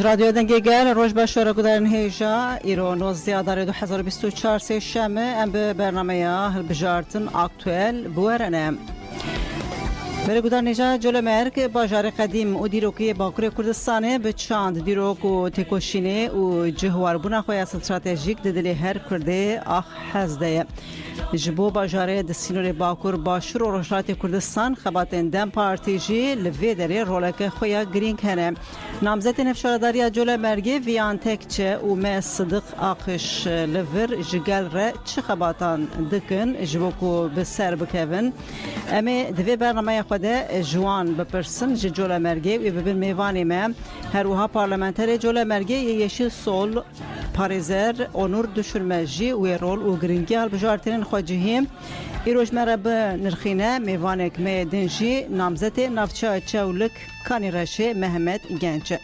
رادیو دنگه گل روش بشاره گذارن هیجا ایرانو زیاداره 2024 سه شمه ام به برنامه ها بجارتن اکتوال بورنه بله گذار نجا جلو مرگ باجار قدیم و دیروکی باکوری کردستانه به چاند دیروک و تکوشینه و جهوار بنا خواه استراتژیک ددلی هر کرده آخ حزده جبو باجاره دستینور باکور باشور و رشلات کردستان خباتن دم پارتیجی لوی داره رولک خویا گرینگ هنه نامزد نفشارداری جلو مرگی ویان تکچه و ما صدق آقش لور جگل را چه خباتان دکن جبو کو بسر بکوین امی دوی برنامه خود جوان بپرسن جلو مرگی و ببین میوانی ما هروها پارلمانتر جلو مرگی یشی سول پاریزر اونور دشورمجی و رول و گرینگی هل بجارتین خواجهیم ایروش مرب نرخینه میوانک میدنجی نامزد نفچه چولک کانی رشه محمد گنچه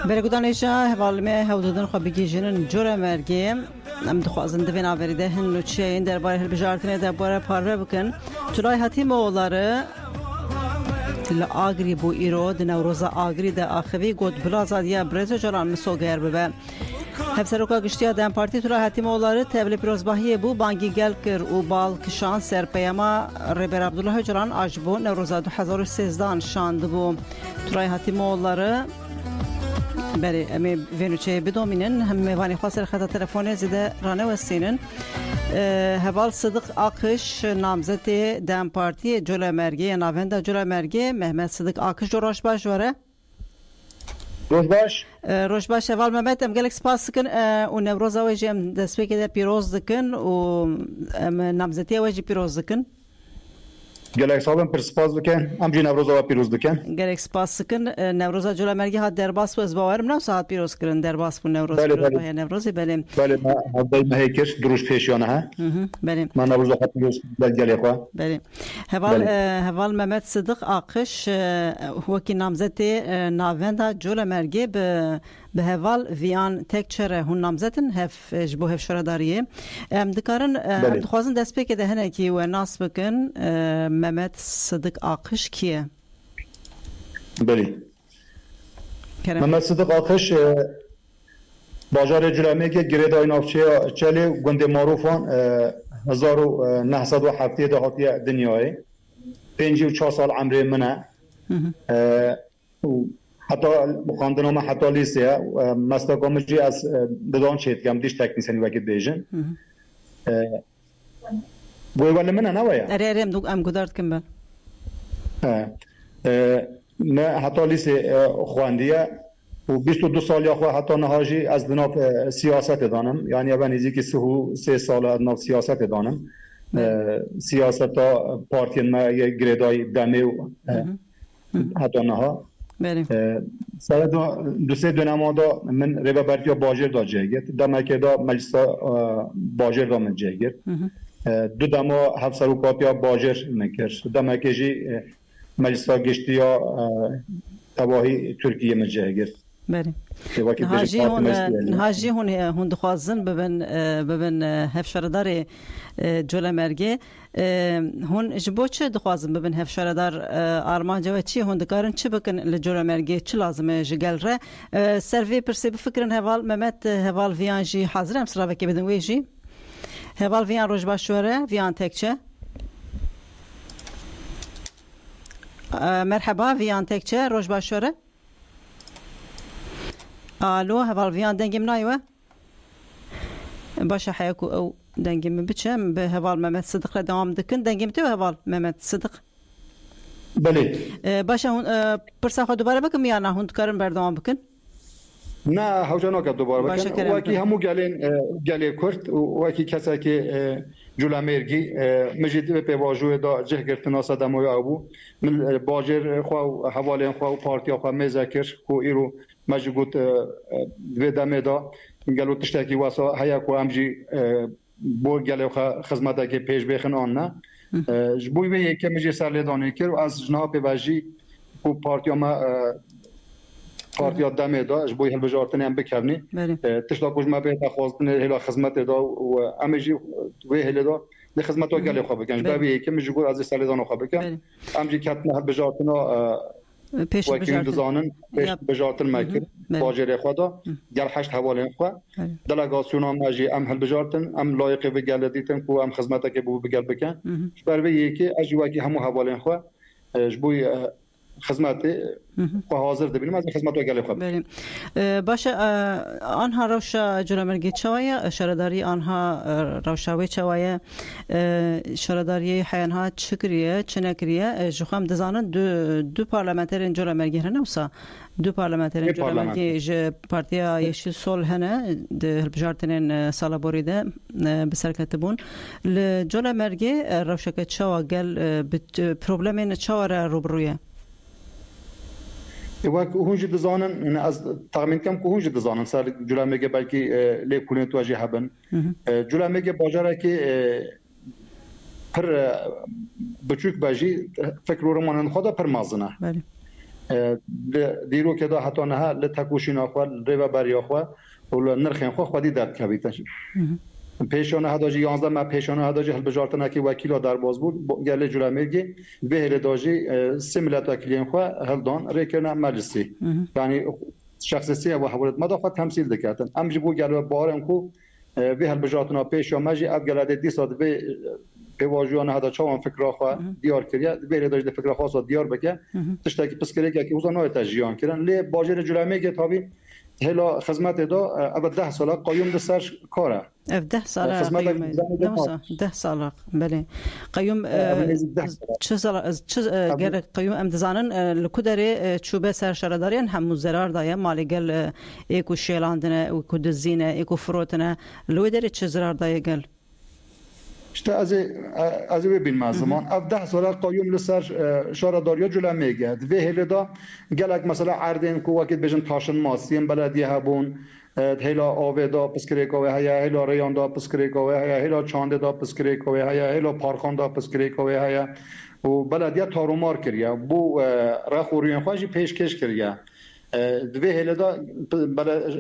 برگودانیشا حوالمه هودودن خو بگیجنن جور مرگیم ام دخوازن دوین آوریده هن نوچه این درباره هل بجارتنه درباره پاره بکن تولای حتی موالاره لآگری بو ایرود نوروزا آگری ده آخوی گود بلازادیا برزو جلان مسوگر ببه هفسروکا گشتیا دم پارتی تولای حتی موالاره تبلی پیروزباهی بو بانگی گل کر و بال کشان سرپیما ریبر عبدالله جلان آجبو نوروزا 2013 شاند بو تولای حتی موالاره بله امی وینوچه بدومینن هم میوانی خاصر خط تلفن زده رانه وستینن حوال صدق آقش نامزد دم پارتی جلو مرگی ناوندا جلو مرگی محمد صدق آقش جو روش باش وره روش باش حوال محمد ام گلک سپاس کن و نوروز اوجی ام دسوی که پیروز دکن و نامزدی اوجی پیروز دکن گلک صاحبم پر سپاس بکن ام جی نوروز و پیروز دکن گلک سپاس کن نوروز جلو مرگی ها درباس و از باورم نه ساعت پیروز کردن درباس و نوروز پیروز با نوروزی بله بله ما دای مهیکر دروش پیشیانه ها بله ما نوروز و پیروز گلی خو بله حوال محمد صدق آقش هو کی نامزد ناوندا جلو مرگی به حوال ویان تک چره هون نامزدن هف جبو هف شرداریه دکارن دخوازن دست پی که دهنه کی و ناس بکن محمد صدق آقش کیه؟ بله محمد صدق آقش باجار جلمه که گریدای نافچه چلی گنده معروفان 1970 دهاتی دنیای 54 سال عمره منه حتی خواندنامه حتی لیسه مستقامجی از بدان شد که هم دیش تکنیسانی وقت بیجن بوی ولی منه نوایا اره ام گدارد کن بل نه حتی لیسه خواندیه و 22 سال یا خواهد حتی نهاجی از دناف سیاست دانم یعنی اول نیزی که 3 سال دناف سیاست دانم سیاست تا پارتی ما یک گریدای دمه و حتی نها سر دو سه دنما دا من ربا برتیا باجر دا جاگیر دمه که دا مجلس باجر دا من جاگیر دو دما هفت سروکاتیا باجر مکر دمه که جی مجلس گشتیا تواهی ترکیه من جاگیر بله نهاجی هون دخوازن ببن هفشاردار جلو مرگه هون جبو چه دخوازن ببن هفشاردار آرمانجا و چی هون دکارن چه بکن لجلو مرگه چه لازمه جگل ره سروی پرسی بفکرن هوال ممت هوال ویان جی حاضر هم سرابه که بدن ویجی هوال ویان روش باشوره ویان تکچه مرحبا ویان تکچه روش باشوره الو هفالفيان دنگم نایوه باشه حیاکو او دنگم بچم به هفال محمد صدق دوام دکن دنگم تو هفال محمد صدق بله باشه هون پرسا خود دوباره بکن یا نه هون کارم بردوام بکن نه هوجانا که دوباره بکن وکی همو گله کرد وکی کسی که جولامرگی مجید به پیواجوی دا جه گرفتن آسا دموی آبو من باجر خواه حوالین خواه پارتیا خواه مذکر کو ایرو مجگوت دوی دمه دا گلو تشتاکی واسا هیا کو امجی بو گله خواه خدمتا که پیش بخن آن نه جبوی به یکی مجی سر لیدانه کرد و از جناب پیواجی کو پارتیا ما پارتیا دمه دا جبوی هل بجارتنی هم بکرنی تشتا کج ما به تخواستن هلا خدمت دا و امجی و هلا دا لخدمت ها گله خواه بکن جبوی یکی مجی گور از سالیدان خواه بکن امجی کتنه هل بجارتنا وکیل دزانن پیش بجارتن مکر باجر خواه دا گل هشت حوالین خواه دلگاسیون هم مجی ام هل بجارتن ام لایقه به گله دیتن کو ام خدمت که بو بگل بکن جبوی یکی اجی وکی همو حوالین خواه جبوی خدمت و حاضر دبینیم از خدمت و گله خواب باشه آنها روشا جلومرگی چوایه شرداری آنها روشاوی چوایه شرداری حیانها چکریه چنکریه جخام دزانن دو پارلمانترین جلومرگی هنه وسا دو پارلمانترین جلومرگی ج پارتیا یشی سول هنه ده هلبجارتنین سالا بوریده بسرکتبون لجلومرگی روشا چوا گل پروبلمین چوا را روبرویه وقت هونج دزانن از تقریبا کم که هونج دزانن سال جلامه بلکی لیکولن توجه هبن جلامه باجاره که پر بچوک باجی فکر رو من خدا پر مازنه دیرو که دا حتی نه لتکوشین آخوال ریو بری آخوال و نرخین خو خودی درد کبیتش پیشانه هداجی 11 ما پیشانه هداجی هل بجارتن که وکیل در باز بود گله جلامرگی به هل داجی سیملات وکیلین خو هل دان ریکنا مجلسی یعنی شخصی و حوالت مدافع تمثیل دکاتن ام جبو گله بارن کو به هل بجارتن پیشانه مجی اب گله دی صد به واجوان هدا چوان فکر خو دیار کریا به هل داجی فکر خاص دیار بکه تشتاکی پسکری که اوزانو تجیان کردن لی باجر جلامرگی تابی هلا خدمت دا اب 10 سال قایم د سر کاره 10 سال قایم 10 سال بله قایم چه سال غیر قایم ام دزانن لکودره چوبه سر شردارین هم زرار دای مالگل اکو شیلاندنه و کو دزینه اکو فروتنه لو دره چه زرار دای گل işte az ببین زمان اف 10 سال قایم لسر شهرداری جلوه گرد و هلی دا گلک مثلا عردین کو وقت بجن تاشن ماسیم بلدیه هبون هلا آوه دا پسکریکوه هیا هلا ریان دا پسکریکوه هیا هلا چانده دا پسکریکوه هیا هلا پارخان دا پسکریکوه هیا و بلدیه تارومار کریا بو رخوریان خواهی پیشکش کریا دوی هلی دا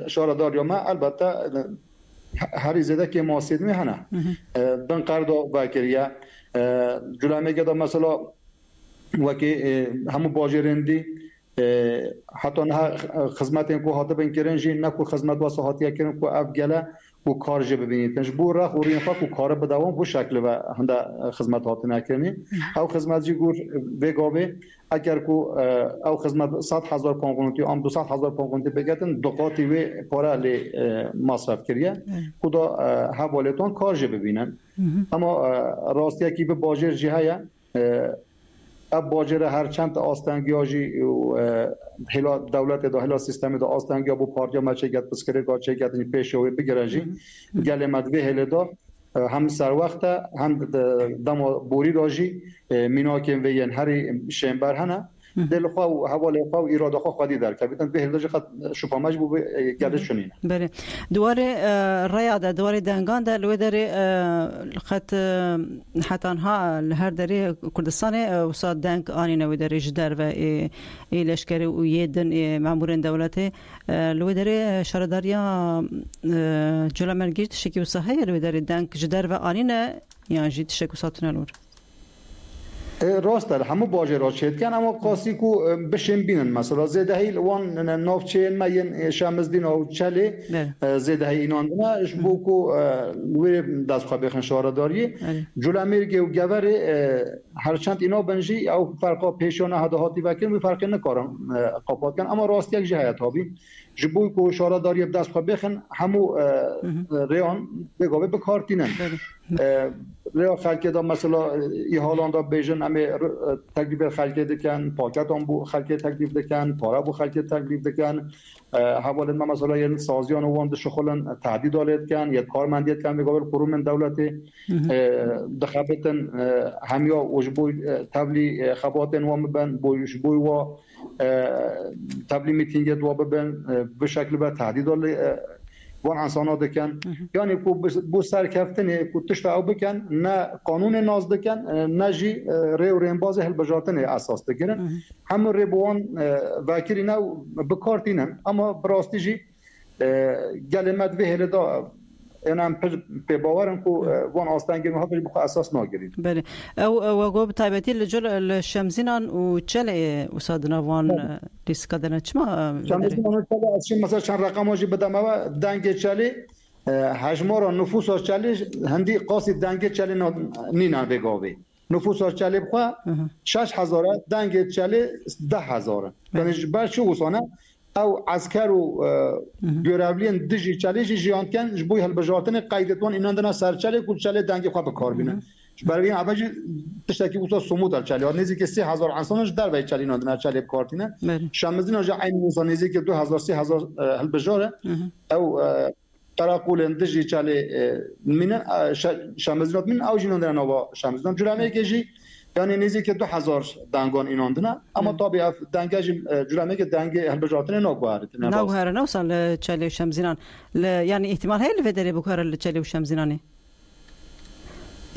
شهرداری ما البته هری زده که ماسید می هنه بن قرد و کریا جلوه گدا مثلا وکی همو باجرندی حتی نه خدمت کو هات بین کرن جی نه کو خدمت واسه هاتیا کرن کو اف گله کو کار جه ببینید تنج بو را خورین فا کو کار به دوام بو شکل و هنده خدمت هات نکنی او خدمت جی گور وگاوه اگر کو او خدمت 100,000 پونگونتی ام 200,000 پونگونتی بگتن دقاتی و پارا لی مصرف کریه کو دا حوالتون کار جه ببینن اما راستی کی به باجر جی هيا اب باجر هر چند آستانگیاجی هلا دولت دا هلا سیستم دا آستانگیا بو پارتیا مچه گت پسکره گا چه گت پیشوی بگرنجی گله مدوی هلا دا هم سر وقت هم دم بوری داجی میناکم و ین هری شنبر هنه دل خو حواله خو اراده خو خودی در کبیتن به هلدج خد شپامج بو گله شنین بله دواره ریاده دواره دنگان در لو در خط حتانها هر در کردستان وساد دنگ آنی نو در جدر و لشکری و یدن مامورین دولت لو در شهرداریا جلومرگی تشکی وسه لو در دنگ جدر و آنی نه یعنی جیت شکو ساتن لور راست داره همه باجه را چید کن اما قاسی کو بشین بینن مثلا زیده هیل وان نافچین ما ین شمزدین او چلی زیده هیل اینان دنه اش بو کو وی دست خواه بخن شهرداری جلومرگی و گوری هرچند اینا بنجی او فرقا پیشانه هده هاتی وکن و فرقی نکارن قاپات کن اما راستی یک جهت هابی جبوی کو اشاره داری بدست خو بخن همو ریان بگاوه بکارتینن ریا خلک دا مثلا ای حالان دا بیجن همه تکلیف خلک دکن پاکت هم بو خلک تکلیف دکن پارا بو خلک تکلیف دکن حواله ما مثلا یه سازیان وان دشخلن تعدید آلید کن یا کارمندیت کن بگاور قروم دولتی دخابتن همیا وجبوی تبلی خباتن وام ببن بوجبوی و تبلی میتینگت و ببن به شکل به تعدید آلید وان انسانات دکن یعنی کو بو سرکفتنی کو تشت او بکن نه قانون ناز دکن نه جی ری و رینباز هلبجاتن اساس دکن هم ریبوان وکری نه بکارتینن اما براستی جی گلمت به هلدا اینم به باورم کو وان آستانگیر محافظ بخو اساس ناگرید بله او گو بتایبتی لجل الشمزینان و چله استادنا وان دیسکادن چما شمزینان چله مثلا چند رقم واجی بدم و دنگ چله حجمار نفوس چله هندی قاسی دنگ چله نینا بگاوی نفوس چله بخو 6000 دنگ چله 10000 یعنی بر چه وسانه او عسكر و görevliyen diji çaleji jiyanken bu helbejatın qaydetwan inandına serçale kulçale dengi xwa bekarbine برای عباجی تشتکی وسط سموت الچالی نزدیک 3000 انسانش در وی چالی نادن چالی کارتینه شمزین اجا عین موزان نزدیک 2000 3000 هلبجاره او تراقول اندجی چالی من شمزینات من او جناندن نوا شمزینات جرامه کیجی yani neyse 2000 dangon inandına ama tabii dengaj cürame ki denge helbejatine nagwarit ne nagwara نوصل çale şemzinan yani ihtimal hel vedere bu kadar çale şemzinani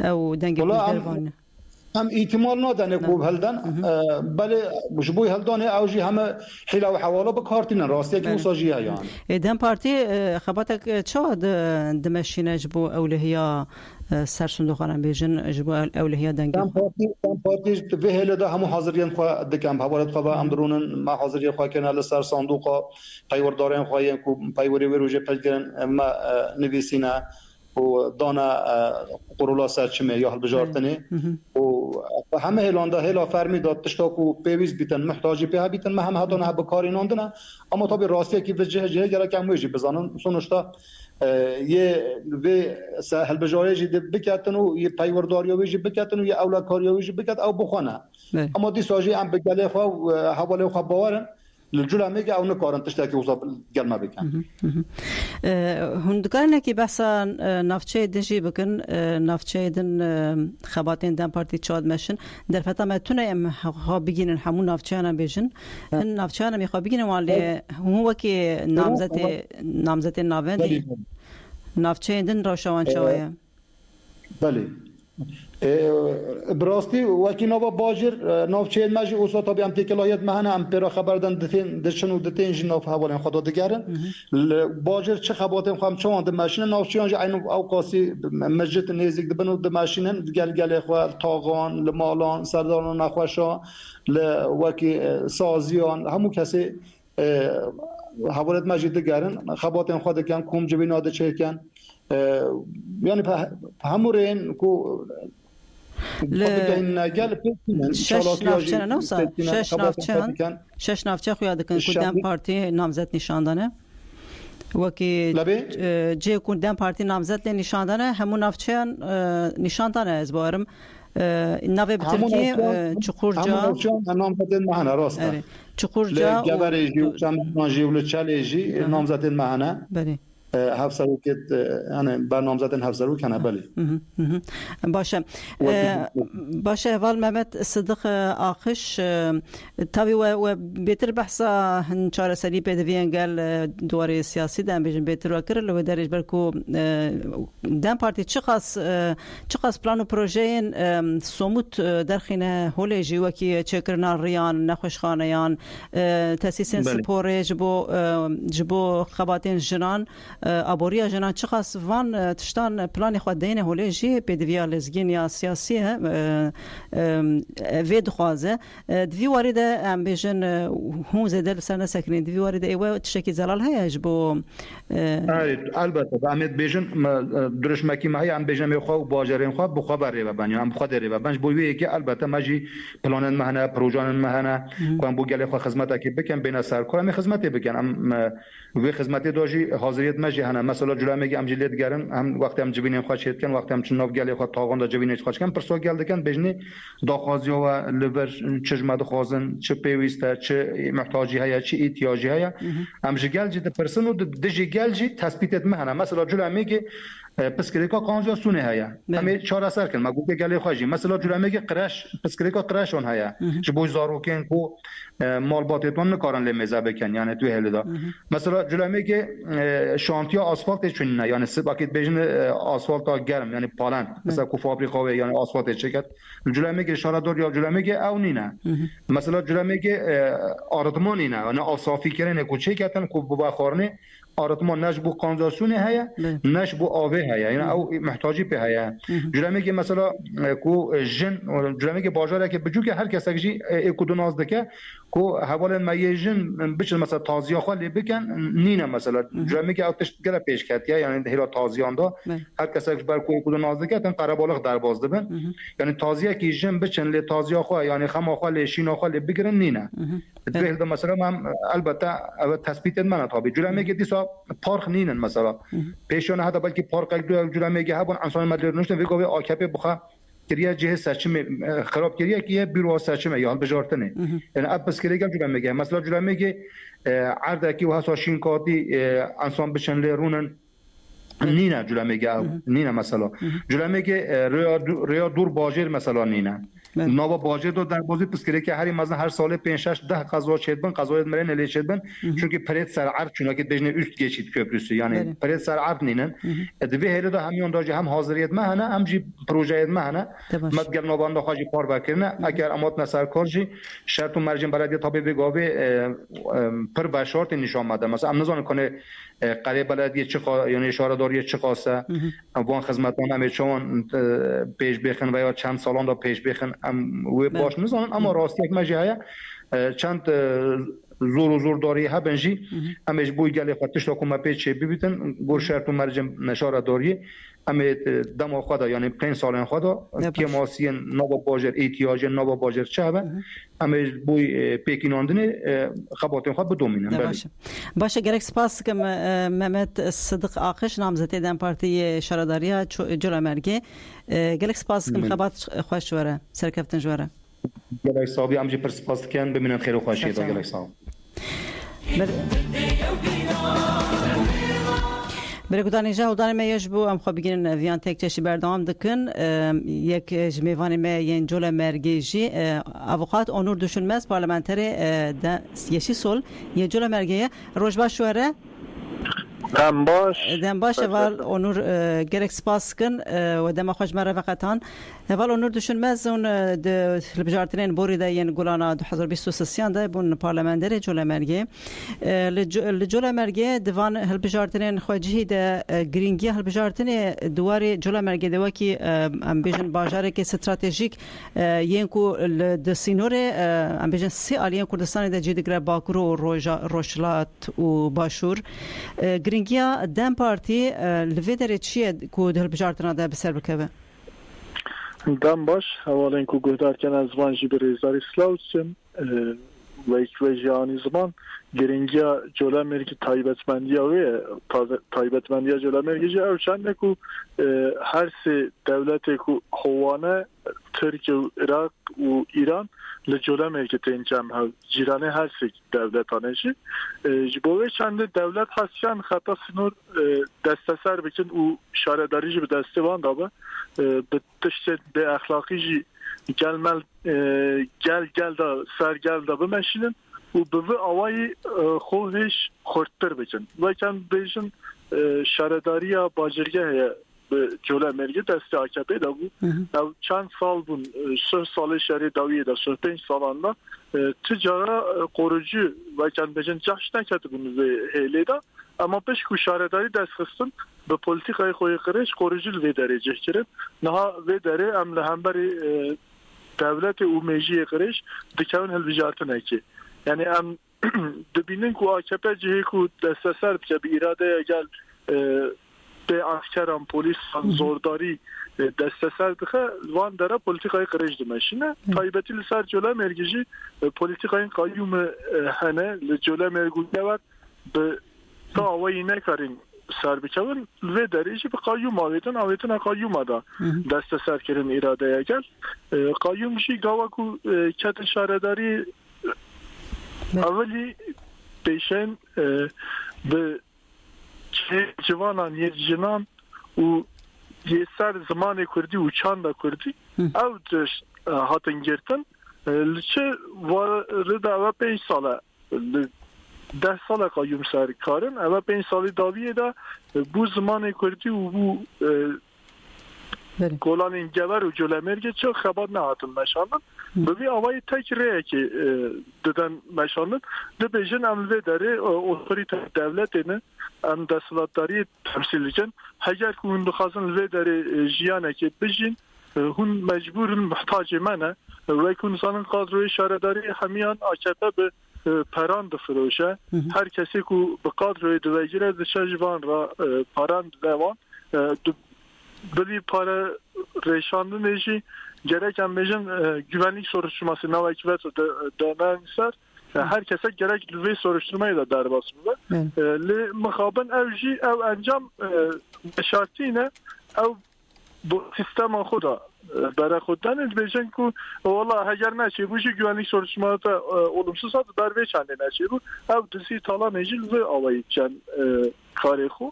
او denge dervan هم ihtimal ندانه کو هلدن بله مشبوه هلدانه اوجی همه حیله و حواله بکارتینن راستی که وساجیه yani دم پارتی خباتك چاد دمشینه جبو اولهیا سرسندوخانم بیجن جبو اولهیا دنگ دم پارتی به هله ده همو حاضرین خو دکم حوالت خو هم درونن ما حاضری خو کنه ل سر صندوق پیوردارن خو کو پیوری وروجه پلگرن ما نویسینا و دانا قرولا سرچمه یا هلبجارتنی و همه هلاندا هلا فرمی داد تشتاکو پیویز بیتن محتاجی پیها بیتن ما هم هدانه ها بکاری ناندنه اما طبی راستی که وجه گره کم ویجی بزنن سونشتا یه وی هلبجاری جی بکتن و یه پیورداری ویجی بکتن و یه اولادکاری ویجی بکت او بخونه اما دی ساجی هم بگله خوا و حواله خوا باورن الجلامه او نکارن تشتکی وصاب گلمه بکن هندکارنه که بحثا نافچه دنجی بکن نافچه دن خباتین دن پارتی چاد مشن در فتا ما تونه ام ها بگینن همون نافچه انا بیجن نافچه انا میخوا بگینن والی هو که نامزت ناوندی نافچه دن روشوان شویه بله براستی وکی نوا باجر نافچه ماجی اوسا طبعا هم تکلایت مهنه هم پیرا خبردن دشن و دتین جن ناف حوالین خدا دگرن باجر چه خباتم خواهم چوان ده ماشین نافچه آنجا عین او قاسی مسجد نزدیک ده بنو ده ماشینن گل خو تاغان لمالان سرداران نخوشا ل وکی سازیان همو کسی حوالت ماجی دگرن خباتم خدا کن کوم جبیناده چه کن یعنی همورین کو شش نافچه خویا دکن کدام پارتی نامزد نشاندانه وکی جه کدام پارتی نامزد نشاندانه همون نافچه نشاندانه از بارم نوی بترکیه چقورجا نامزد مهنه راست چقورجا گبرجی و چمنجی و چالجی نامزد مهنه بله هفسرو که یعنی برنامه‌زدن هفسرو کنه بله باشه اول محمد صدق آخش تابی و بهتر بحثا چهار سری پیدویان گل دواره سیاسی دم بیشتر بهتر و کرد لو درش برکو دم پارتی چقاس پلان و پروژه سموت درخینه هولی جیو کی چکرنا ریان نخوشخانه‌یان تأسیس سپوره جبو خباتین جنان ابوریا جنا چخاس وان تشتان پلان خود دین هولجی بدویا لزگین یا سیاسیه وید خوازه دوی وارد ام بیژن هون زدل سر نسکنین دوی وارد ایوه تشکی زلال هیج بو البته امید بیژن درش مکی مای ام بیژن می خو باجرین خو بخو بره و بنی ام خود ری و بنج بوی که البته ماجی پلانن مهنه پروژان مهنه کوم بو گله خو خدمت کی بکن بین سرکار می خدمت بکن ام وی خدمت دوجی حاضریت ماجی هنه مثلا جلو میگه ام جلیت گرن هم وقتی ام جبین خو شید کن وقتی ام چنوب گله خو تاغون دا جبین خو کن پرسو گل کن بیژنی داخوازی و لور چجمد خوازن چه پیوسته چه محتاجی هيا چه احتیاجی هيا ام جگل جد پرسنو دجگل جی تثبیت مهنه مثلا جلو میگه پسکریکا کانزاسونه هيا همه چهار سر کن مگو که گله خواجی مثلا جلو میگه قرش پسکریکا قرشون هيا چه بو زاروکن کو مال باتتون نکارن لمزه بکن یعنی تو هلدا مثلا جلو میگه شانتیا آسفالت چون نه یعنی سباکت بیژن آسفالت گرم یعنی پالن مثلا کو فابریکا یعنی آسفالت چکت جلو میگه اشاره دور یا جلو میگه او نه مثلا جلو میگه آردمانی نه یعنی آصافی کردن کوچه کردن کو بخارنه آرتمان نش بو کانزاسونه هيا نش بو آوه هيا يعني او محتاجی به هيا جلو میگه مثلا کو جن جلو میگه بازار که بجو که هر کس کی اکو نازدکه کو حواله مایه جن بچ مثلا تازیا خالی بکن نینه مثلا جلو میگه او تشتگره پیش کرد یعنی هلا تازیان دا هر کس کی بر کو اکو نازدکه تن قربالغ در باز دبن یعنی تازیا کی جن بچن ل تازیا خو یعنی خما خالی شینا خالی بگیرن نینه به مثلا هم البته تثبیت من تابع جلو میگه دیسا پارک نینن مثلا پیشونه هدا بلکه پارک دو جلو میگه هبون انسان مدرنشن ویگو آکپ بخا کریه جه سرچم خراب کریه که بیرو سرچم یا بجارتنه یعنی اب بس کریه جلو میگه مثلا جلو میگه عرضه کی و حساشین کاتی انسان بشن لرونن نینه جلو میگه نینه مثلا جلو میگه ریا دور باجر مثلا نینه نوا باجر دو در بازی پسکری که هری مثلا هر سال 5 6 10 قضا شدبن قضایت مرن لی شدبن çünkü پرید سر عرض چون که بجنه üst geçit köprüsü yani پرید سر عرض نینن دوی هلی دا همیون داجی هم حاضریت مهنه هم جی پروژه مهنه مدگر نوباندا خاجی کار بکرنه اگر امات نصر کارجی شرط و مرجع برای تابع بگاوه پر به شرط نشان مده مثلا ام نزان کنه قریه بلدیه چه یعنی اشاره داریه چه قاسه وان خدمتان هم چون پیش بخن و یا چند سالان دا پیش بخن و باش نزانن اما راستی یک مجیه چند زور داری ها بنجی همش بوی گله خاطرش تا کومه پیچ ببیتن گور شرط و مرجع نشاره داری ام دم خدا یعنی 5 سالن خدا که ماسین نو باجر احتیاج نو باجر چه همش بوی پیکیناندنه خباتن خود بدومینن باشه گرک سپاس که محمد صدق آقش نامزده دم پارتی شهرداری جلو مرگه گرک سپاس که خبات خوش وره سرکفتن جوره گرک صاحبی امجی پر سپاس کن ببینن خیر و خوشی دا گرک صاحب برگودانی جا ودانی میش بو ام خو بگین ویان تک چشی بردام دکن یک جمیوانی می ین جول مرگیجی افوقات اونور دشونمز پارلمانتری یشی سول یه جول مرگیه روزباش شوره دم باش اول اونور گرک سپاس کن و دم خوش مره وقتان اول اونور دشونمز اون لبجارترین بوری دا ین گولانا 2023 دا بون پارلمانتری جول مرگی لجول مرگی دوان هلبجارترین خواجهی دا گرینگی هلبجارترین دواری جول مرگی دوا کی ام بیژن باجاره کی استراتژیک ین کو د سینور ام بیژن سی الین کردستان دا جدیگر باکرو روشلات و باشور گرینگیا دم پارتی لویدر چیه کو هلبجارترین دا بسر بکوه دم باش اولا که گهدار کن از وانجی بریزاری سلاوچن و ایک وجهانی زمان گرینگیا جولا مرگی تایبتمندی آوه تایبتمندی جولا مرگی جا او چنده که هر سه دولت که خوانه ترکیه و عراق و ایران لجولا مرگی تینجم ها جیرانه هر سه دولتانشی جبوه چنده دولت هستیان خطا سنور دستسر بکن و شارداری جی به دسته وان دابه به تشت به اخلاقی جی گل دا سر گل دا بمشینن و به آوای خوهش خورتر بکن و کن بیشن شارداری یا باجرگه به جوله مرگی دسته AKP دا بود او چند سال بون 3 سال شهری داویه دا 5 سالان دا تجاره قروجی و کن بیشن جشن نکرده بون هیله دا اما پیش کو شارداری دست خستن به پلیتیکای خوی قرش خروجی و درجه کرد نه و دره ام لهمبر دولت او میجی قرش دکون هلوجارتنه کی یعنی ام دبینن کو AKP جهه کو دست سر که به اراده گل به عسکران پلیس زورداری دست سر دخه وان داره پلیتیکای قرش دمشینه تایبتی لسر جوله مرگجی پلیتیکای قیوم هنه لجوله مرگونده و به تا آوایی نکارین سر بکن و درجه به قیوم آویتن قیوم دا دست سر کرن اراده اگر قیوم شی گاوا کو کت شارداری اولی پیشن به جوانان یه جنان و یه سر زمان کردی و چند کردی او هاتن گرتن لچه وارد او 5 ساله 10 ساله قایم سر کارن او 5 سالی داویه دا بو زمان کردی و بو گولان این گور و جلمرگه چه خبر نهاتن مشانن ببی آوای تک ریه که دادن مشانن ده بیجن املوه داره اوتوریت دولت اینه ام دستلاتداری تمثیل کن هگر که اون بخوازن لوه داره جیانه که بجین هون مجبورن محتاج منه و که انسان قادروی شارداری همیان AKP به پران دفروشه هر کسی که به قادروی دویگیره دشه جوان را پران دوان بلی پاره ریشاندن ایشی gerek amacın güvenlik soruşturması navakvet dönen ise her kese gerek lüve soruşturmayı da derbasında. Le muhaben evji ev encam şartine ev bu sistem xuda برای خودن بیشتر که والا اگر نشه بوشی güvenlik soruşturması olumsuz hat berbe çande نشه bu ev disi talan ejil ve avayıcan kare xo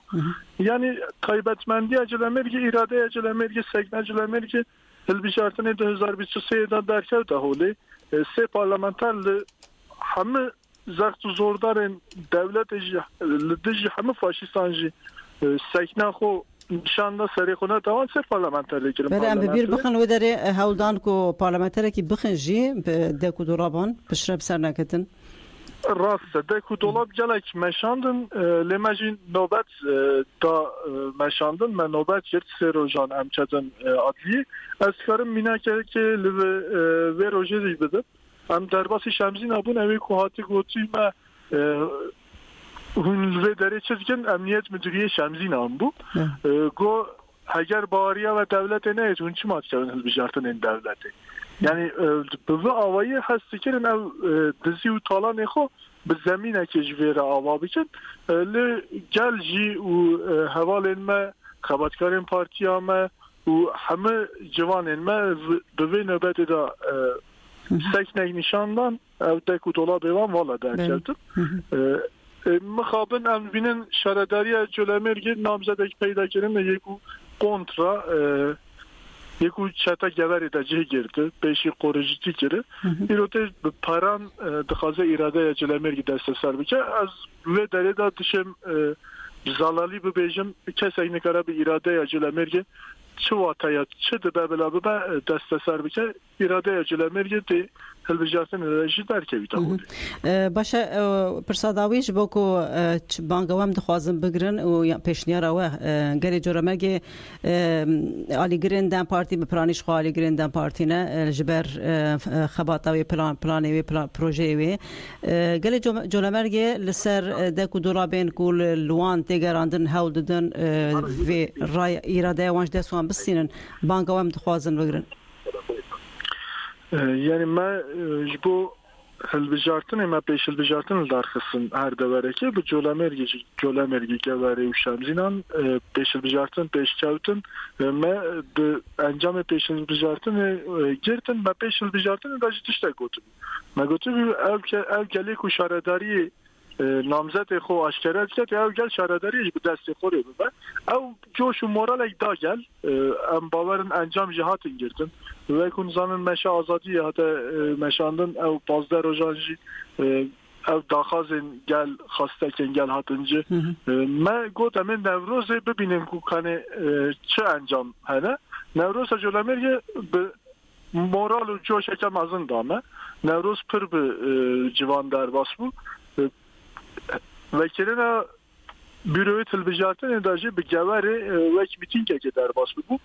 yani kaybetmendi acelemerge irade acelemerge seknacelemerge البشارتنه 2023 دا درکه ده هولی سه پارلمانتر همه زخت و زوردارن دولت لدجی همه فاشیستان جی سکنه خو نشانده سری خونه دوان سه پارلمانتر دیگرم بله ام ببیر بخن و داره هولدان کو پارلمانتر کی بخن جی دکو دورابان بشرب سر نکتن راست دکو دولاب گلک مشاندن لمجین نوبت دا مشاندن من نوبت گرد سه روزان امچدن عدلی از کارم مینا که و روزه دی بده ام درباسی شمزین ابون اوی کوهاتی گوتی ما هون و داره چیزکن امنیت مدیریه شمزین هم بو گو اگر باریا و دولت نیست اون چی مات کردن هلبجارتن این دولته yani bu avayı hastikir'in ev dizi u talan xo bi zemine ke jvera ava bikin le gelji u havalên me xebatkarên partiya me u heme civanên me bi nöbetê da seknek nişandan ev tek u dolabê wan vala derketin mixabin em bînin şaredariya Colemergê namzedek peyda kirin yekû kontra یکو چتا گوری دا جه گرده پیشی قرجیتی کرده ایروته پران دخوازه اراده جلمرگی دست سر بکه از و داره دا دشم زلالی ببیجم کسی اینه کاره به اراده جلمرگی چه واقعیت چه ده بلا به دست سر بکه اراده جلمرگی دی هلبجاتن رژی درکه بیتا بودی باشه پرساداویش با کو بانگوام دخوازم بگرن و پیشنیاره و گری جرمگی آلی گریندن پارتی به پلانیش خو آلی گریندن پارتی نه جبر خباتاوی پلانی و پروژه وی گلی جرمگی لسر دکو دورابین کول لوان تگراندن هول ددن و رای ایراده وانش دستوان بسینن بانگوام دخوازم بگرن yani ma bu هلبجارتن ما پیش هلبجارتن درخصن هر دوره که به جولمرگی گواره و شمزینان پیش هلبجارتن پیش چاوتن ما به انجام پیش هلبجارتن گرتن ما پیش هلبجارتن داشت تشته گوتم ما گوتم او گلی کو شارداری نامزد خو اشکرات کرد او گل شارداری به دست خوری ببر او جوش و مورال دا گل ام باورن انجام جهاتن گرتن و کن زانن مشه آزادی حتی مشاندن او 15 روزانجی او داخازن گل خواسته کن گل هاتنجی من گوت امین نوروز ببینیم که کنه چه انجام هنه نوروز جولمرگی به مورال و جوش کم ازن دامه نوروز پر به جوان در باس بو وکیلنا büroyu televizyon edacı bir geveri ve mitinge gider bas bu.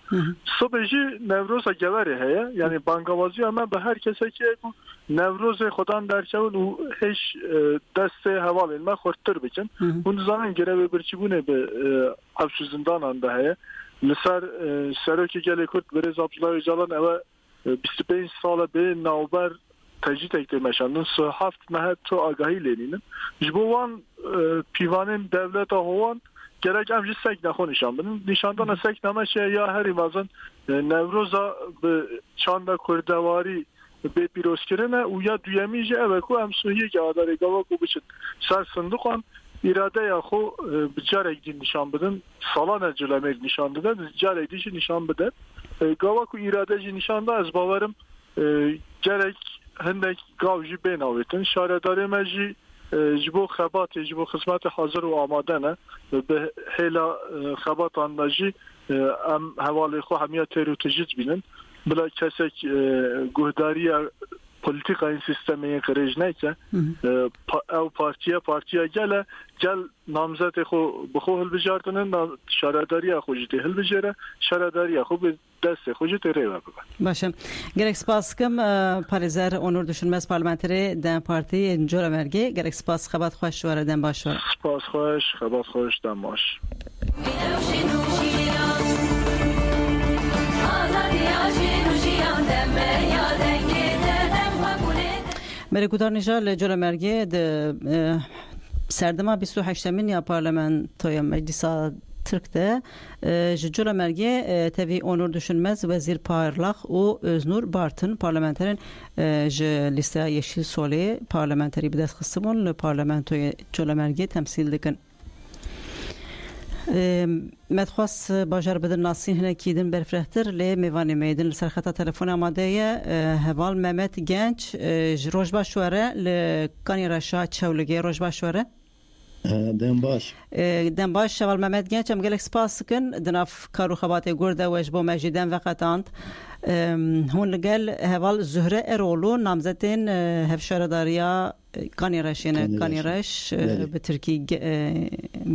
Sabahı Nevroz'a geveri heye yani bankavazı ama be herkese ki bu Nevroz'e xodan derkevin u hiç deste heval elme xorttur bikin. Bunu zaman görevi bir çi bu ne be hapsizundan anda heye. Lisar Seroki gele kurt Berez Abdullah Öcalan eve 25 sala be nauber tecrit eklemeşandın. Haft mehet to agahi leninin. Jbovan pivanın devleta hovan gerek amcı sek naxo nişanbının. Nişandan sek nameşe ya her imazın Nevroz'a çanda kurdevari be piroskirine u ya duyemice eveku em suhiye ki adare gava ku biçin. Ser sındıkan irade ya xo bicarek din nişanbının salan ecelemek nişandıda bicarek dişi nişan bide. Gava ku irade ji nişanda ez bavarım gerek هندك قاوجي بين اويتن شارداري ماجي جبو خبات جبو خدمات حاضر وآمادنه به حيلا خبات ناجي ام حوالی خو همیا ترو تجد بینن بلا کسک گهداری politika sistemi karaj neyse ev partiye gel namzet xo bxo hilbijartının şaradariya xo jite hilbijere şaradariya xo be dest xo jite reva باشه gerek spaskim parizer onur düşünmez parlamenteri den parti Cola Merge gerek spas xabat xoş wara den baş wara spas xoş xabat xoş den baş مرکوتار نژاد لجولا مرگه د سردما 28 یا پارلمانتوی مجلس ترک ده جولا مرگه تبی onur düşünmez vezir parlaq o Öznur Bartın parlamenterin liste yeşil soli parlamenteri bir dest kısmın le parlamentoy Cola Merge temsil dikin مدخواست باجر بدن ناسین هنه کیدن برفرهتر لی میوانی میدن لسرخطا تلفون آماده هوال ممت گنج روش باشواره لکانی رشا چولگی روش باشواره دم باش هوال ممت گنج هم گلک سپاس کن دناف کارو خبات گرده وش بو مجیدن وقتاند هون لگل هوال زهره ارولو نامزدین هفشارداریا کانی رش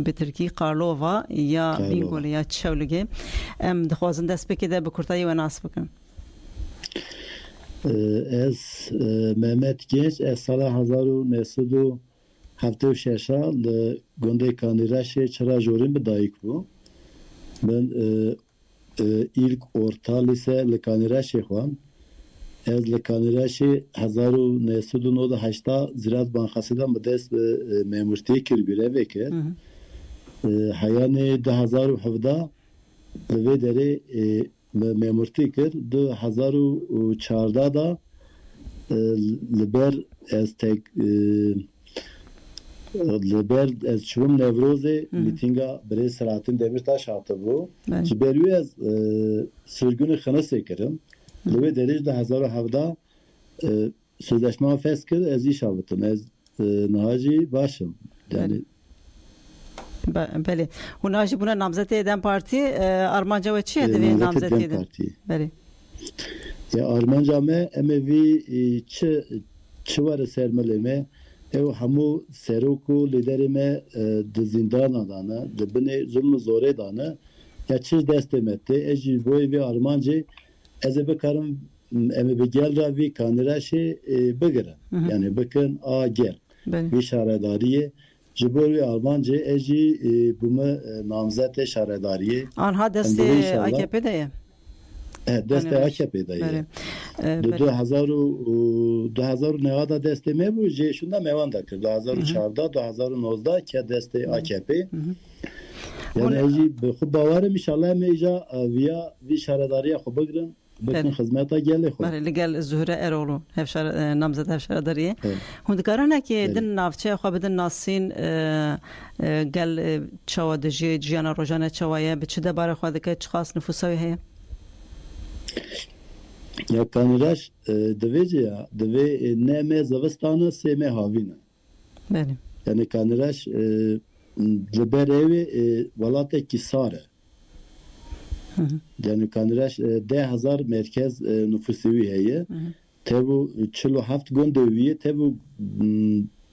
به ترکی قارلووا یا بینگول یا چولگی ام دخوازن دست بکیده به کرتایی و ناس بکن از مهمت گنج از سال 1976 لگنده کانی رش چرا جوریم به دایک بو من ilk orta lise لکانیراشی خوان از لکانیراشی 1998 زراعت بانخاسیدن به دست مامورتی کربیره وکر حیانی 2017 به دری مامورتی کرد 2014 دا لبر از تک لبر از چون نوروزی میتینگا برای سراتین demirtaş هاته بو جبریو از sürgünü xanası kırım لبر دریج 2017 sözleşme feskir az iş aldım az nahaci başım yani بله و ناجی بنا نامزد eden parti Armanca ve çiğ de namzet eden بله ya Armanca me emevi çi var sermeleme ev hamu seruku liderime de zindan adana de bine zulmü zore dana ya çiz destemette eji boy ve Armanca eze bekarım eme be gel ravi kaniraşe begere yani bakın a gel bir şaradariye jibor ve Armanca eji buma namzete şaradariye anha deste AKP'de ya دست AKP'de yani. 2009 desteme bu şunda mevan da 2014 2019 ki deste AKP. Yani eji bu bavarım inşallah meja via vi şaradariye xubagran bakın hizmeta gele xo. بله لگل زهره ارولو هفشار نامزد هفشار داریه هندکارانه که دن نافچه خو بدن ناسین گل چوادجی جیانا روزانه چوایه به چه دبار خو دکه خاص نفوسای هه یا kaniraş devece ya deve neme zavistana seme havine. بله. Yani kaniraş leberevi valate kisare. Yani kaniraş 10,000 merkez nüfusevi heye. Tebu 47 gondeviye tebu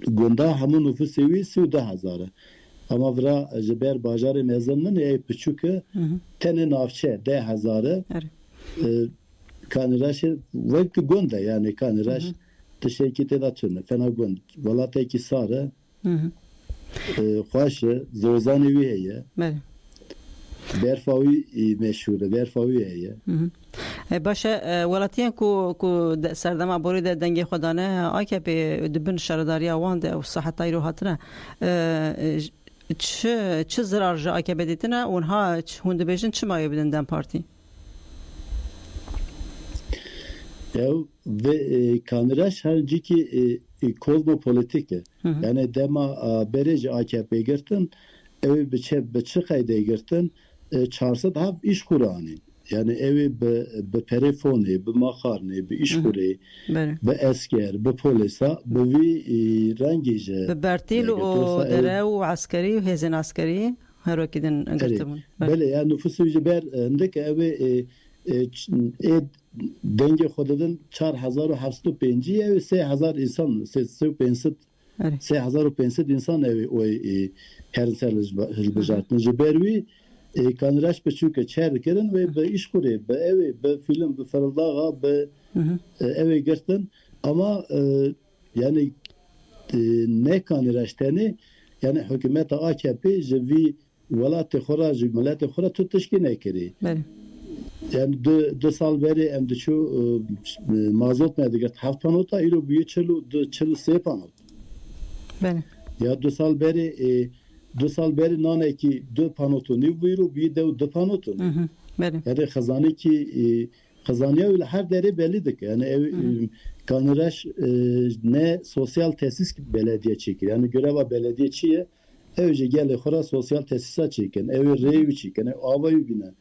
gonda hamu nüfusevi 10,000. اما ورا جبر باجار مزن من ای پچوک تن نافچه 10,000 کانراش وقت گنده یعنی کانراش تشکی تداتونه فنا گند ولاته کی ساره خوش زوزانی ویه بله برفاوی مشهوره برفاوی هیه باشه ولاتیان کو سردما بوری دنگی خدانه آکه به دبن شهرداری آوان ده و صحتای رو هاتنه چه ضرر جا آکه بدیتنه اونها هنده بیشن چه مایه بدن دن پارتی؟ ve kanıraş herci ki kozmopolitike yani dema berece AKP girtin evi biçe kayda girtin çarşı da iş kurani yani evi be perifoni be makarni be iş kuri be esker be polisa be vi rengice be bertil o dere o askeri hezin askeri her vakidin girtimun böyle yani nüfusu ciber ndek evi denge خوددن 4705 ev 3000 insan 3500 insan evi o her serleşme jiberwi kanraş peçuke çerkerin ve iş kure be evi be film be fardaga be evi gerten ama yani ne kanraş tane yani hükümet AKP jivi velat xoraj millet xora tutuşki ne kiri yani dö sal beri em de şu mazot ne diyor haftanota ilo büyü çelu sepanot ben ya dö sal beri nane ki dö panotu ne buyuru büyü de panotu ben yani khazani ki khazaniye öyle her dere bellidir yani ev kanıraş ne sosyal tesis belediye çekiyor yani göreva belediyeciye evce gele xora sosyal tesisat çeken ev revi çeken avayı bina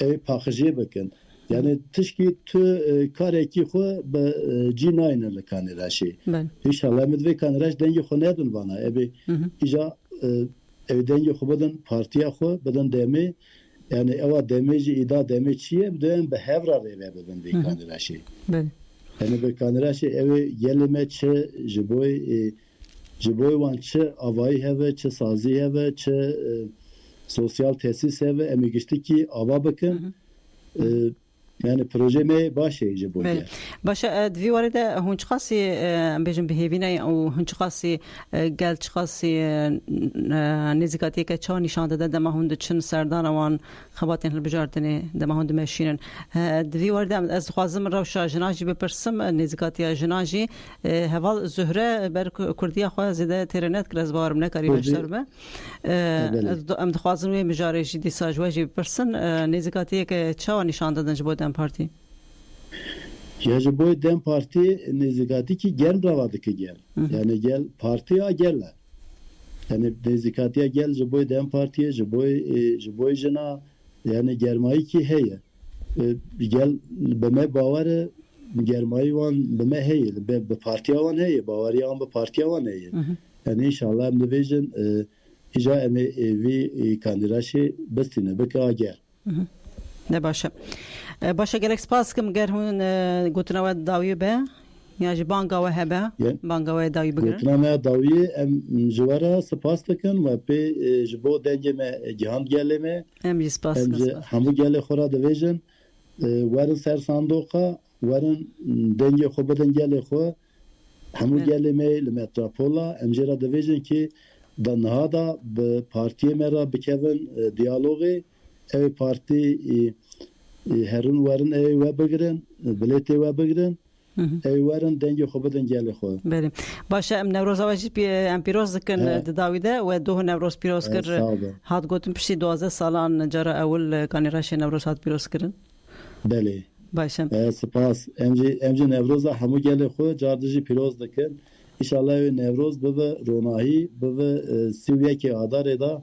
ev pakıcıya bakın yani tışki tü kareki xo be cinaynalı kanıraşi inşallah medve kanıraş denge xo nedin bana ev ija ev denge xo badan partiya xo badan demi yani eva demeci ida demeçiye dön be hevra reve badan be kanıraşi yani be kanıraşi ev gelime çe jiboy wan çe avayı heve çe sazi heve çe sosyal tesis heve emigişti ki ava bakın yani projeme başlayıcı bu ya. Başa dvi varida hunç qasi bejim behavine o hunç qasi gel qasi nizikati ke çan nişan da dema hund çın serdan awan xabatin hilbijartini dema hund meşinin dvi varida az xwazim rawşa jinaji bepirsim nizikati jinaji heval zuhre ber kurdiya xwa zede terenet kraz barim ne kari beşterme am xwazim ve mijareji disajwaji bepirsin nizikati ke çan nişan da jbo parti ya bu dem parti nezikati ki gel bravadı ki gel yani gel partiye gel yani nezikatiye gel bu dem partiye bu jena yani germayı ki heye gel beme bavar germayı wan beme heye be partiye wan heye bavariya wan be partiye wan heye yani inşallah em division ija em vi kandidaşı bestine beka gel ne başa başa gelek spaskim ger hun gotnawa dawi be ya ji banga ve hebe banga ve dawi bigir gotnawa dawi em jwara spas takan ve pe jbo dengeme cihan geleme em ji spas hamu gele xora division warın ser sandoqa warın denge xobadan gele xo hamu geleme le metropola em jera division ki danhada be partiye mera bekevin diyalogi ev parti herun varın ev ve bigrin bileti ve bigrin ev varın denge xobadan gele xo beli başa em nevroza vajip em piroz dikin davide ve doh nevroz piroz kir hat gotum pişi 12 salan jara evvel kaniraş nevroz hat piroz kirin beli başa spas emci nevroza hamu gele xo jardıcı piroz dikin inşallah nevroz bebe ronahi bebe siviyeki adareda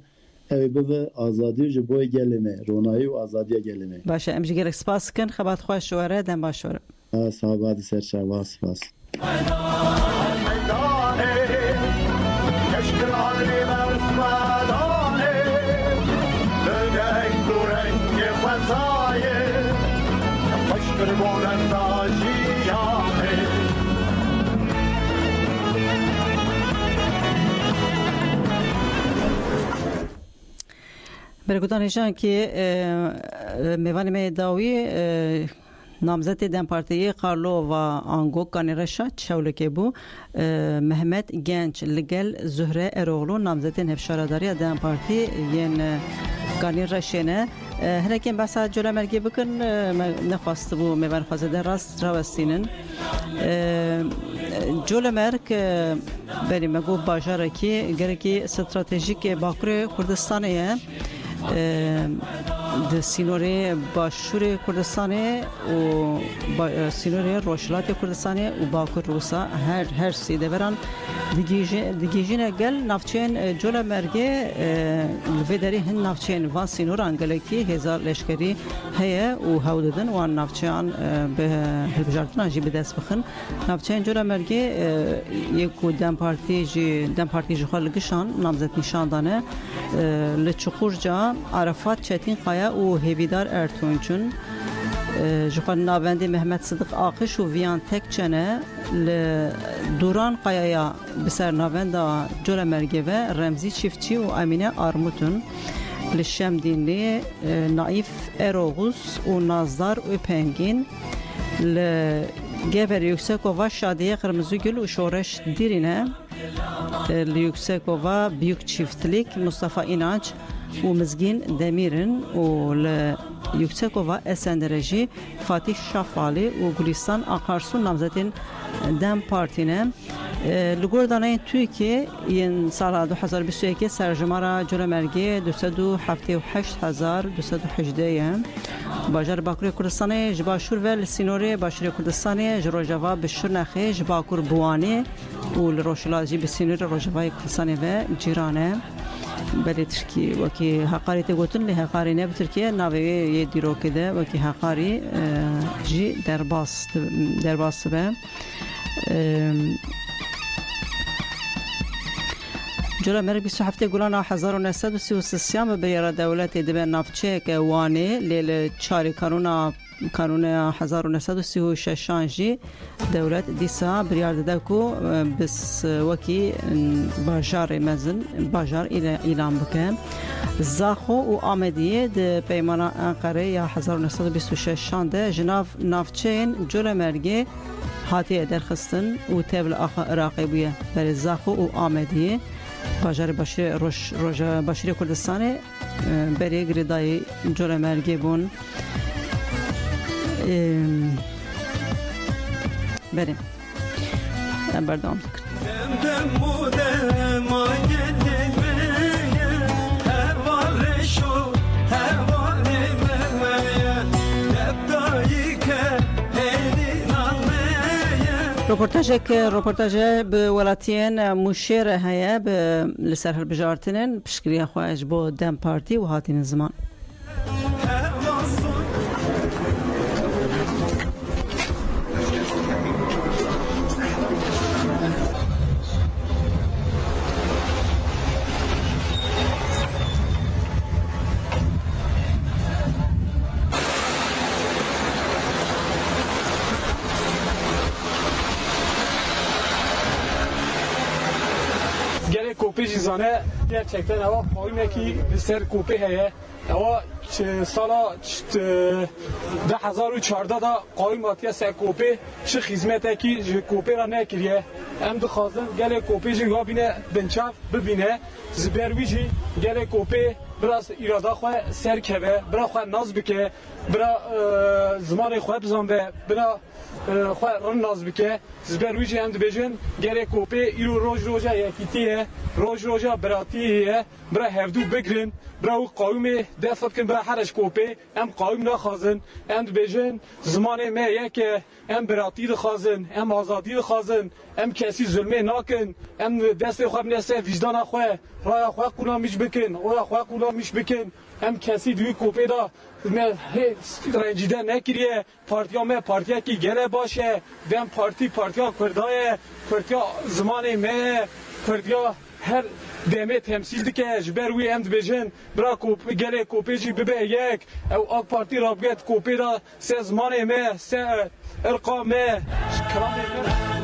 ev bebe azadi ji boy geleme ronayı ve azadiye geleme başa em ji gerek spas kin xabat xoş şwara dem başwara sahabadi ser şava spas برگودان جان که میوانی میداوی نامزد دم پارتی قارلو و آنگو کانی رشاد شولکی بو محمد گنج لگل زهره اروغلو نامزد هفشارداری دم پارتی ین کانی رشینه هرکن بس جلو مرگی بکن نخواست بو میوان خواسته راست راوستینن جلو مرگ بری مگو باجاره کی گرکی استراتژیک باکر کردستانیه د سینوری باشور کردستانه و سینوری روشلات کردستانه و باکر روسا هر سی دوران دیگیجین گل نافچین جولا مرگه الفدری هن نافچین وان سینور انگلکی هزار لشکری هیا و هوددن وان نافچین به هلبجارتنا جی بدست بخن نافچین جولا مرگه یکو دم پارتی جی خالقشان نامزد نشان دانه لچخور جا عرفات چتین قایا و هیویدار ارتونچون جوان ناوندی محمد صدق آقش و ویان تک چنه دوران قایایا بسر ناوندا جولا مرگه و رمزی چیفتی و امینه آرموتون لشم دینلی نایف اروغوس و نازدار و پنگین لگبر یکسکووا شادیه قرمزوگل و شورش دیرینه لیکسکووا بیوک چیفتلیک مصطفی اینانچ و مزگین دمیرن و لیکسکووا اسندرجی فاتح شافالی و گلیستان آقارسو نامزدین دم پارتینه لگور دانای تویکی این سال 2021 سرجمارا جلو مرگی 278,218 باجار باکوری کردستانی جباشور و لسینوری باشوری کردستانی جروجاوا بشور نخی جباکور بوانی و لروشلاجی بسینوری روجاوای کردستانی و جیرانه بله ترکی وکی حقاری تگوتن لی حقاری نه بترکیه ناوی یه دیرو کده وکی حقاری جی درباست به جرا مرگ 27 گلان 1933 به دولت دبیر نافچه که وانی لیل چاری کانون 1936 جی دولت دیسا بریار داده کو بس وکی باجار مزن باجار اعلام بکن زاخو و آمدیه ده پیمان انقره یا 1926 شانده جناف نافچین جرا مرگ هاتی درخستن و تبل عراقی بویه برای زاخو و آمدیه باجار باشری کردستان برای گریدای جور مرگی بون بریم بردام دکر رپورتاج به ولاتین مشیر هیا به لسر هلبجارتنن پشکری خواهش با دم پارتی و هاتین زمان کوپی جیزانه gerçekten ama oyundaki ser کوپی هست ama سالا 2014 da قایماتی سر کوپی چه خدمتی که کوپی را نکریه ام دخوازن گله کوپی جنگا بینه بنچاف ببینه زبرویجی گله کوپی براس ایرادا خو سر کبه برا خو ناز بکه برا زمان خو بزنبه برا خو رن ناز بکه زبرویجی هم دبیجن گله کوپی ایرو روجا یکیتیه روجا براتیه برا هفدو بگرن برا قایمه دفت کن برا حرش کوپی ام قایم نخوازن ام دبیجن زمان ما یک ام براتی دخوازن ام آزادی دخوازن ام کسی ظلمه ناکن ام دست خو بنسه وجدان خو راه خو قولا میش بکن او خو قولا میش بکن ام کسی دوی کوپی دا رنجیده نکریه پارتیا ما پارتیا کی گله باشه دم پارتیا کردای زمان ما کردیا هر دمه تمثیل دکه جبر وی ام بجن برا کوپی گله کوپی جی ببه یک او اک پارتی رابگت کوپی دا سه زمان ما سه ارقام کلام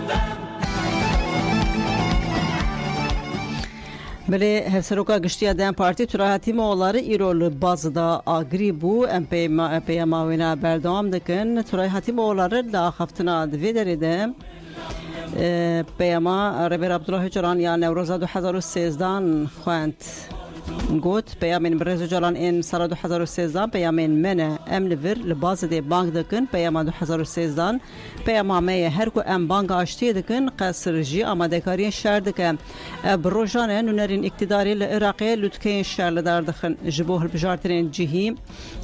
بله هفسروکا گشتیا دم پارتی تراحتی موالاره ایرول بازدا آگریبو ام پی ماوینا بردام دکن تراحتی موالاره لا خفتنا دوی دریدم پیاما ربیر عبدالله جران یا نوروز 2013 خواند گوت پیامین برز جلان این سال 2013 پیامین منه ام لور لباز دی بانک دکن پیام 2013 پیام می هر کو ام بانک آشتی دکن قصر جی آماده کاری شهر دکن بروجانه نونرین اقتداری العراقی لطکین شهر لدار دخن جبوه البجارترین جهی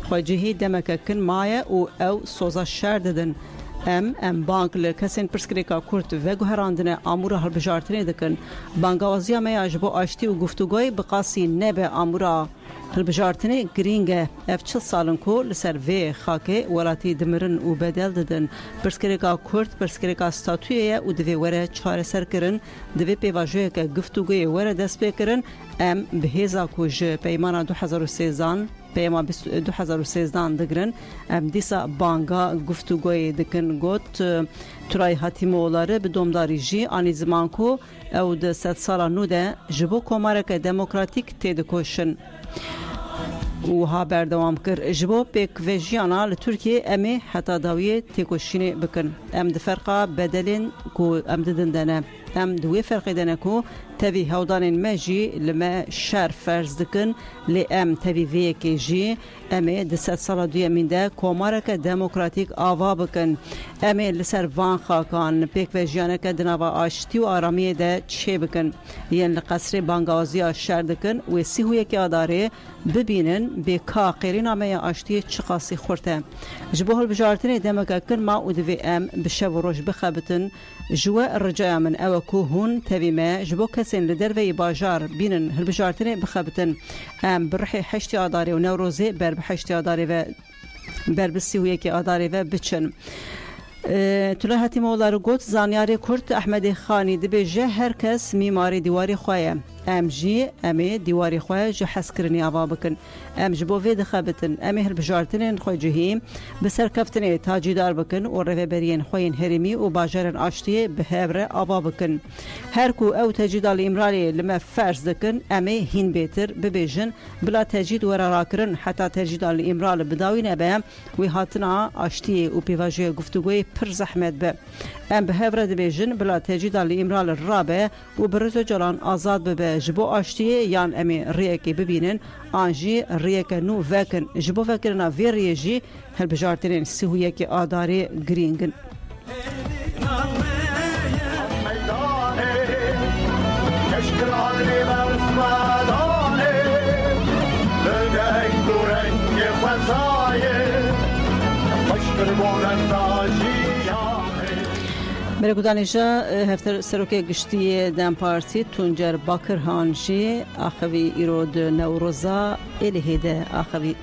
خو جهی دمک کن مایه او سوزا شهر ددن ام بانک لکسین پرسکریکا کورت و گوهراندن آمورا هلبجارتنی دکن بانگوازیا می اجبو آشتی و گفتگوی بقاسی نبه آمورا هلبجارتنی گرینگه اف 40 سالن کو لسر وی خاکه ولاتی دمرن و بدل ددن پرسکریکا کورت پرسکریکا ستاتویه و دوی وره چاره سر کرن دوی پیواجوه که گفتگوی وره دست بکرن ام بهیزا کوج پیمانا 2013 پیما 2013 دگرن ام دیسا بانگا گفتگوی دکن گوت ترای حتیمولاره به دومداری جی آنی زمان کو او ده 100 سالا نو ده جبو کمارک دموکراتیک تیدکوشن و ها بردوام کر جبو پیک و جیانا لترکیه امی حتا داویه تیکوشینی بکن ام ده فرقا بدلین کو ام ددن دنه ام دوی فرقی دنه کو تبی هودانین مجی لما شر فرز دکن لی ام تبی وی که جی امی ده 100 سالا دوی امین ده کمارک دموکراتیک آوا بکن امی لسر وان خاکان پیک و جیانه که دناوا آشتی و آرامی ده چه بکن یعنی لقصر بانگازی شر دکن و سیهوی که آداره ببینن به کا قیرین آمه آشتی چقاسی خورته جبوه البجارتنی دمک کن ما و دوی ام بشه و روش بخبتن جوا الرجاء من اوكو هون تبي ما جبو كسن لدروي باجار بينن هالبجارتني بخبتن ام برحي حشتي اداري ونوروزي بر بحشتي اداري و بر بسيويكي اداري و بچن تلاحتی مولار گوت زانیاری کرد احمد خانی دبیجه هر کس میماری دیواری خواه ام جی امی دیواری خواه جه حس کرنی آوا بکن ام جبو وید خبتن امی هر بجارتنین خواه جهیم بسر کفتنی تاجی دار بکن و روی برین خوین هرمی و باجرن آشتی به هبره آوا بکن هر کو او تجیدال امرالی لما فرض دکن امی هین بیتر ببیجن بلا تجید ورا راکرن حتی تجیدال امرال بداوی نبه وی هاتنا آشتی و پیواجه گفتگوی پر زحمت به ام به هبره دبیجن بلا تجیدال امرال الرابه و برز جلان آزاد به جبو آشتی یان امی ریکی ببینن آنجی ریک نو وکن جبو وکرنا وی ریجی هل بجارترین سهویه که آداری گرینگن برگودانیجا هفتر سروک گشتی دم پارتی تونجر باکر هانجی آخوی ایرود نوروزا الهیده آخوی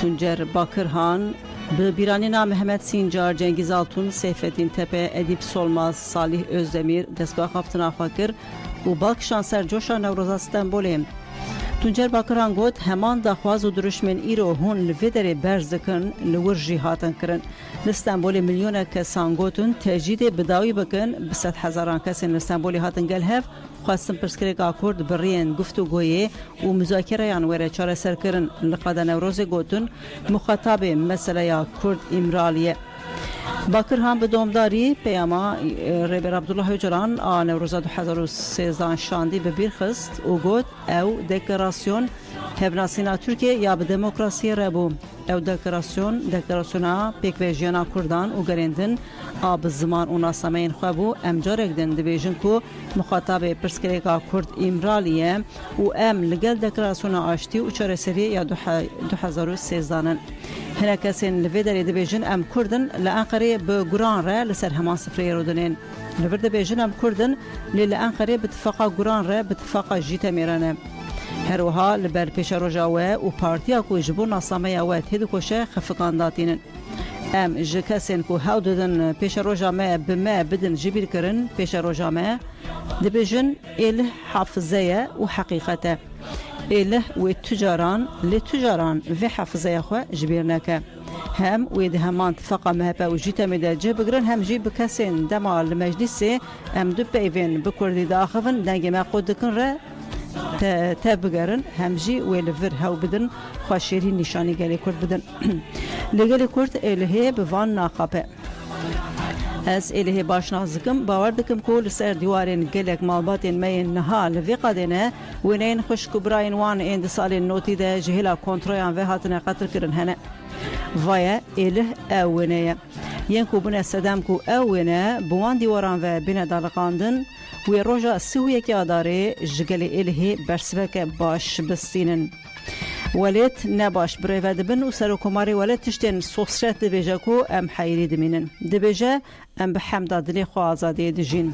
تونجر باکر هان به بیرانی نام محمد سینجار جنگیز آلتون سیفتین تپه ادیب سولماز صالح özdemir دستگاه خافتن آفاکر و بالک شانسر جوشا نوروزا استنبولیم تونجر باکران گوت همان دخواز و درشمن ایرو هون لویدر برز دکن لورجی هاتن کرن لستنبول میلیون کسان گوتون تجدید بداوی بکن ب 100,000 کسان لستنبولی هاتن گل هف خواستن پرسکریک آکورد برین گفتگوی و مذاکره یانوره چاره سر کرن لقد نوروز گوتون مخاطب مسئله یا کرد امرالیه باکر هم به دومداری پیاما ربیر عبدالله جران آن نوروز 2013 شاندی به بیرخست و گوت او دکلراسیون هفناسینا ترکیه یا به دموکراسی ربو او دکلراسیونا پیک ویژیانا کردان و گریندن آب زمان و ناسامین خوابو امجارک دن دویژن کو مخاطب پرسکریکا کرد امرالیه و ام لگل دکلراسیونا آشتی و چاره سری یا 2013 هنه کسین لویدری دویژن ام کردن لانقره به گران را لسر همان سفری رودنین لورد دویژن ام کردن لانقره بتفاقا گران را بتفاقا جیتا میرانه هر وها لبر پیش روجاوه و پارتیا کو جبو ناسامه اوه تهدو کشه خفقان داتینن ام جکسین کو هاو ددن پیش روجامه بما بدن جبیر کرن پیش روجامه دبیجن ایل حافظه و حقیقته ایله و تجاران لتجاران و حافظه خو جبیر نکه هم ويد همان اتفاق مهبا وجيتا مداجه بقرن هم جي بكاسين دمال المجلس ام دو بيفين بكردي داخفن دنگي ما قد دكن را تابگرن همجی ولور هاو بدن خوشیری نشانی گلی کرد بدن لگلی کرد الهی بوان ناقابه از الهی باش نازکم باور دکم کول سر دیوارین گلک مالباتین مین نها لوی قدنه ونین خوش کبراین وان اند سال نوتی ده جهلا کنترویان و هاتن قطر کرن هنه ویا اله اونه ینکو بنا سدام کو اونه بوان دیواران و بنا دالقاندن و روجا سویه که آداره جگل الهی برسوک باش بستینن وليت نباش بريفا دبن وسرو كماري وليت تشتين صوصرات دبيجاكو ام حيري دمينن دبيجا ام بحمد دلي خو آزادي دجين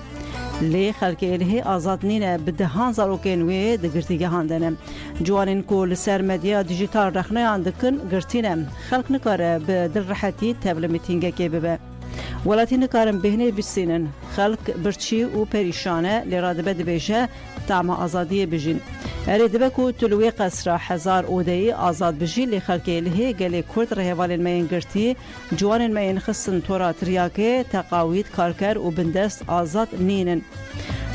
لي خلقي الهي آزاد نينه بدهان زاروكين وي دگرتيگه هاندنم جوانين كو لسر مديا ديجيتال رخنه اندكن گرتينم خلق نكاره بدل راحتي تبل ميتينگه كي ببه ولاتي نكارم بهنه بسينن خلق برچي و پريشانه لرادبه دبيجه تعم آزادی بجین. اريد بكو تلوي قصر هزار اودي آزاد بجين لخلقي لهي قالي كرد رهوال مين قرتي جوان مين خصن تورات رياكي تقاويد كاركر وبندست آزاد نينن.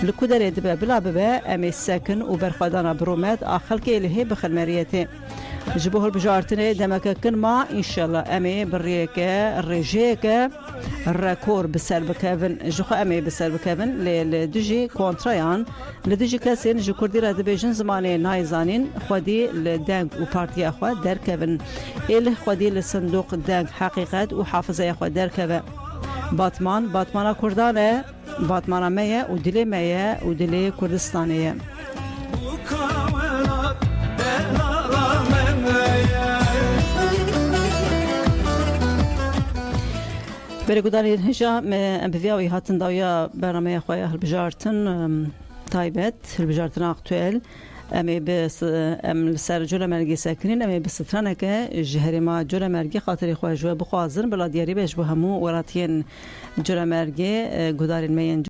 لكود اريد بلا ببا امي ساكن وبرخدانا برومات خلقي لهي بخلمريتي. جبوه البجارتني دمك كن ما إن شاء الله أمي بريكة الرجيكة الركور بسال بكافن جخو أمي بسال بكافن لدجي كونتريان لدجي كاسين جو كردي راد بيجن زماني نايزانين خودي لدانك وبارتي أخوة دار كافن إل خودي لصندوق دانك حقيقات وحافظة أخوة دار كافن باتمان كردانة باتمان مية ودلي مية ودلي كردستانية برگوداری هجا ام بویاوی هاتن داویا برنامه خواه هلبجارتن تایبت هلبجارتن اکتوال امی بس ام سر جل مرگی ساکنین امی بسترانه که جهری ما جل مرگی خاطری خواه جوا بخوازن بلا دیاری بجبو همو وراتین جل مرگی گودارین مین